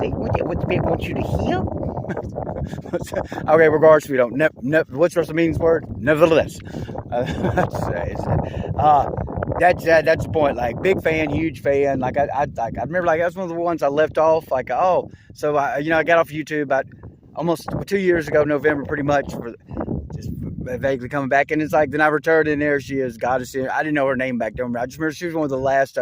say what the people want you to hear. Okay, regardless, we don't. What's the meaning's word? Nevertheless, that's the point. Like, big fan, huge fan. Like, I remember, like, that's one of the ones I left off. Like, oh, so I got off YouTube about almost 2 years ago, November, pretty much, for just vaguely coming back, and it's like, then I returned, and there she is, Goddess. I didn't know her name back then. I just remember she was one of the last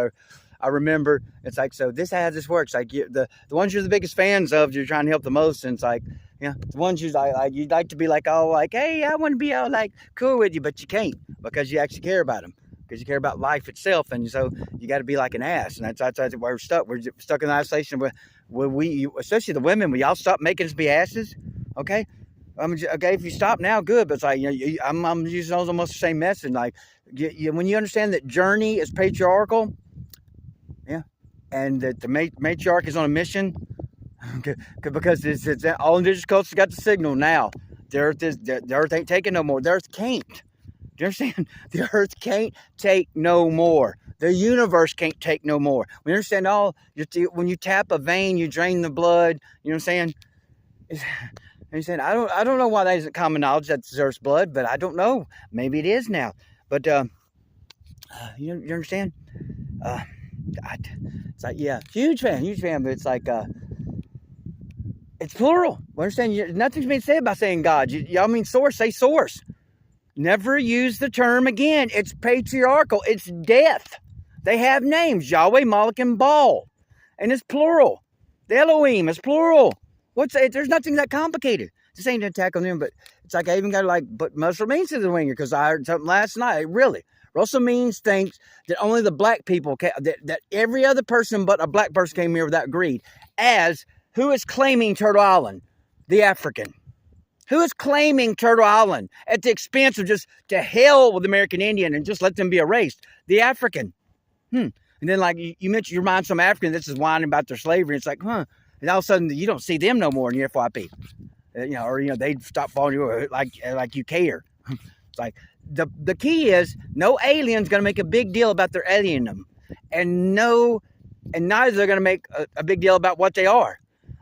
I remember. It's like, so this how this works. Like, the ones you're the biggest fans of, you're trying to help the most, and it's like, the ones you'd like to be like, oh, like, hey, I want to be all like cool with you, but you can't, because you actually care about them, because you care about life itself, and so you got to be like an ass, and that's why we're stuck. We're stuck in isolation. Where we, especially the women, we all stop making us be asses. Okay, okay, if you stop now, good. But it's like, I'm using almost the same message. Like, when you understand that Journey is patriarchal, and that the matriarch is on a mission, because it's all indigenous cultures got the signal now. The earth ain't taking no more. The earth can't. Do you understand? The earth can't take no more. The universe can't take no more. We understand when you tap a vein, you drain the blood. You know what I'm saying? I don't know why that isn't common knowledge, that it's Earth's blood, but I don't know. Maybe it is now. But you understand? It's like, yeah, huge fan. But it's like, it's plural. We understand? Nothing's being said by saying God. Y'all mean source? Say source. Never use the term again. It's patriarchal. It's death. They have names: Yahweh, Moloch, and Baal, and it's plural. The Elohim is plural. There's nothing that complicated. This ain't an attack on them, but it's like, I even got to put Russell Means to the winger, because I heard something last night. Really, Russell Means thinks that only the black people that every other person but a black person came here without greed. As who is claiming Turtle Island? The African. Who is claiming Turtle Island at the expense of just to hell with American Indian and just let them be erased? The African. And then, like, you mentioned, you remind some African that's just whining about their slavery. It's like, and all of a sudden you don't see them no more in the FYP. They stop following you like you care. It's like, the key is, no alien's going to make a big deal about their alienism, and neither they're going to make a big deal about what they are.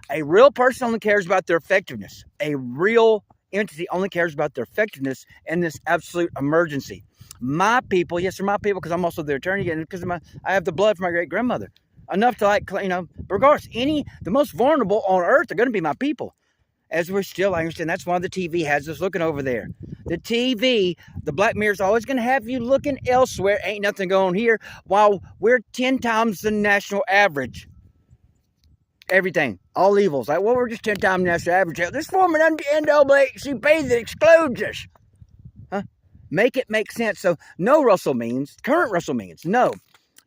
A real person only cares about their effectiveness. A real entity only cares about their effectiveness in this absolute emergency. My people, yes, they're my people, because I'm also their attorney, and because I have the blood from my great grandmother. Enough to, regardless, the most vulnerable on earth are going to be my people. As we're still, I understand that's why the TV has us looking over there. The TV, the Black Mirror's always going to have you looking elsewhere. Ain't nothing going here, while we're 10 times the national average. Everything, all evils. Like, well, we're just 10 times the national average. This form an NAACP that excludes us. Make it make sense. So, no Russell Means, current Russell Means, no.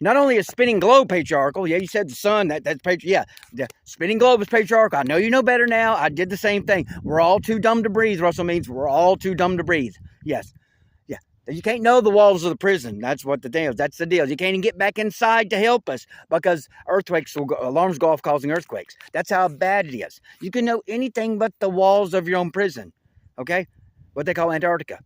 Not only is spinning globe patriarchal, yeah, you said the sun, that's patriarchal, yeah, the spinning globe is patriarchal. I know you know better now. I did the same thing. We're all too dumb to breathe, Russell Means. We're all too dumb to breathe. Yes. Yeah. You can't know the walls of the prison. That's what the deal is. That's the deal. You can't even get back inside to help us, because alarms go off causing earthquakes. That's how bad it is. You can know anything but the walls of your own prison. Okay? What they call Antarctica.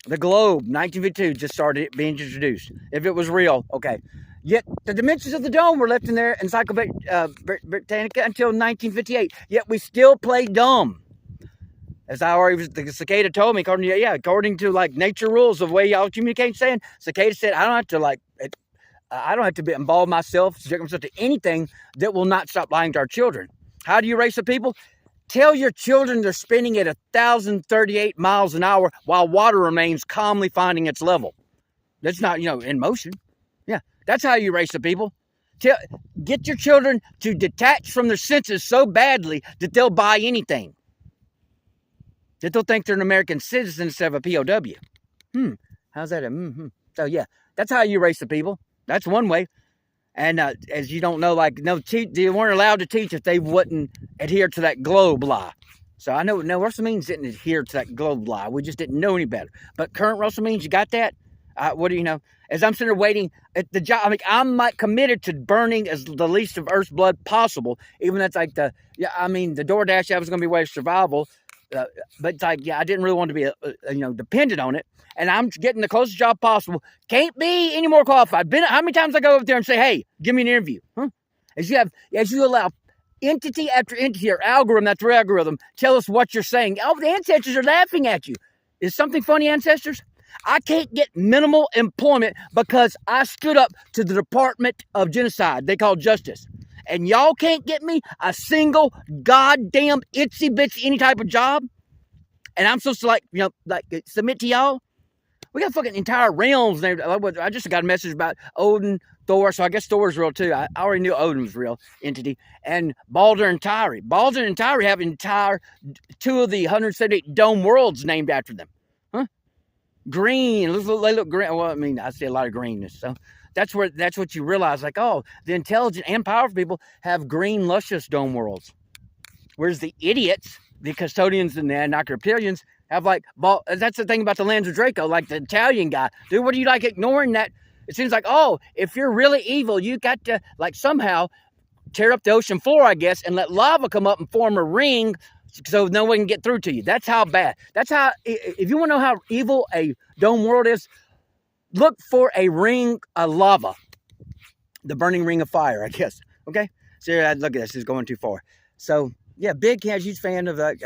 The globe, 1952, just started being introduced. If it was real, okay. Yet the dimensions of the dome were left in there, Encyclopedia Britannica, until 1958. Yet we still play dumb. As the cicada told me, according to like nature rules of the way y'all communicate, saying, cicada said, I don't have to involve myself, subject myself to anything that will not stop lying to our children. How do you raise the people? Tell your children they're spinning at 1,038 miles an hour while water remains calmly finding its level. That's not, in motion. Yeah, that's how you raise the people. Get your children to detach from their senses so badly that they'll buy anything. That they'll think they're an American citizen instead of a POW. How's that? So, yeah, that's how you raise the people. That's one way. And as you don't know, they weren't allowed to teach if they wouldn't adhere to that globe lie. So I know, no, Russell Means didn't adhere to that globe lie. We just didn't know any better. But current Russell Means, you got that? What do you know? As I'm sitting there waiting at the job, I'm committed to burning as the least of Earth's blood possible. Even that's like the DoorDash app was going to be a way of survival. But it's like, I didn't really want to be, dependent on it. And I'm getting the closest job possible. Can't be any more qualified. How many times I go up there and say, hey, give me an interview? As you allow entity after entity or algorithm after algorithm tell us what you're saying. Oh, the ancestors are laughing at you. Is something funny, ancestors? I can't get minimal employment because I stood up to the Department of Genocide. They call justice. And y'all can't get me a single goddamn itsy bitsy any type of job. And I'm supposed to like submit to y'all. We got fucking entire realms there. I just got a message about Odin, Thor, so I guess Thor's real too. I already knew Odin was a real entity. And Baldur and Tyri. Baldur and Tyri have entire 2 of the 178 dome worlds named after them. Huh? Green. They look green. Well, I mean, I see a lot of greenness. So that's what you realize. Like, oh, the intelligent and powerful people have green, luscious dome worlds. Whereas the idiots, the custodians and the Anarchopilians, have like, that's the thing about the Lands of Draco, like the Italian guy. Dude, what do you like ignoring that? It seems like, oh, if you're really evil, you got to like somehow tear up the ocean floor, I guess, and let lava come up and form a ring so no one can get through to you. That's how bad. That's how, if you want to know how evil a dome world is, look for a ring of lava. The burning ring of fire, I guess. Okay? So look at this. It's going too far. So, yeah, big, huge fan of, and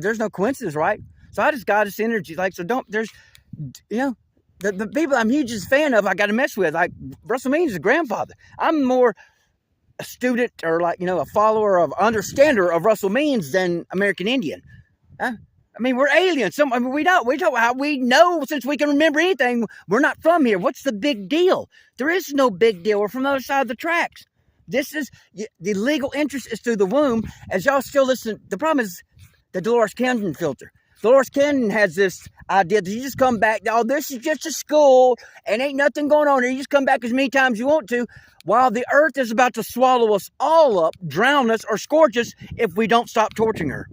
there's no coincidence, right? So I just got this energy. Like, so there's, the people I'm hugest fan of, I got to mess with. Like, Russell Means is a grandfather. I'm more a student or a follower of, understander of Russell Means than American Indian. Huh? I mean, we're aliens. We talk how we know since we can remember anything. We're not from here. What's the big deal? There is no big deal. We're from the other side of the tracks. This is, the legal interest is through the womb. As y'all still listen, the problem is the Dolores Cannon filter. Dolores Cannon has this idea that you just come back, oh, this is just a school and ain't nothing going on here. You just come back as many times as you want to, while the earth is about to swallow us all up, drown us, or scorch us if we don't stop torturing her.